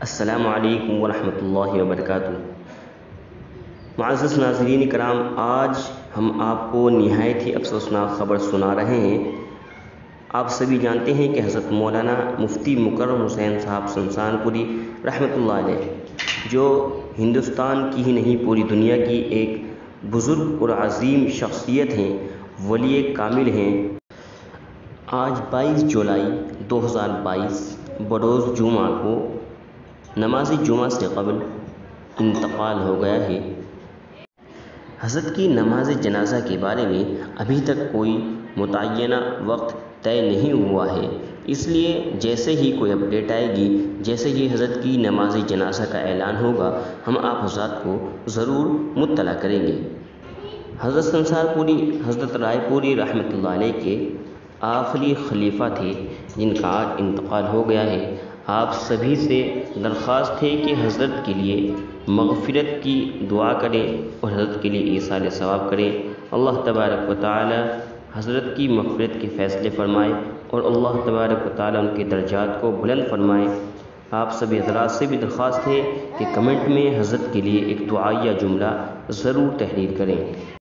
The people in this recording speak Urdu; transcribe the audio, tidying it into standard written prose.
السلام علیکم ورحمۃ اللہ وبرکاتہ۔ معزز ناظرین کرام، آج ہم آپ کو نہایت ہی افسوسناک خبر سنا رہے ہیں۔ آپ سبھی جانتے ہیں کہ حضرت مولانا مفتی مکرم حسین صاحب سنسان پوری رحمۃ اللہ علیہ، جو ہندوستان کی ہی نہیں پوری دنیا کی ایک بزرگ اور عظیم شخصیت ہیں، ولی کامل ہیں، آج 22 جولائی 2022 بروز جمعہ کو نماز جمعہ سے قبل انتقال ہو گیا ہے۔ حضرت کی نماز جنازہ کے بارے میں ابھی تک کوئی متعینہ وقت طے نہیں ہوا ہے، اس لیے جیسے ہی کوئی اپڈیٹ آئے گی، جیسے ہی حضرت کی نماز جنازہ کا اعلان ہوگا، ہم آپ حضرات کو ضرور مطلع کریں گے۔ حضرت سنسان پوری حضرت رائے پوری رحمۃ اللہ علیہ کے آخری خلیفہ تھے، جن کا آج انتقال ہو گیا ہے۔ آپ سبھی سے درخواست ہے کہ حضرت کے لیے مغفرت کی دعا کریں اور حضرت کے لیے ایصال ثواب کریں۔ اللہ تبارک و تعالی حضرت کی مغفرت کے فیصلے فرمائے اور اللہ تبارک و تعالی ان کے درجات کو بلند فرمائے۔ آپ سبھی حضرات سے بھی درخواست ہے کہ کمنٹ میں حضرت کے لیے ایک دعائیہ جملہ ضرور تحریر کریں۔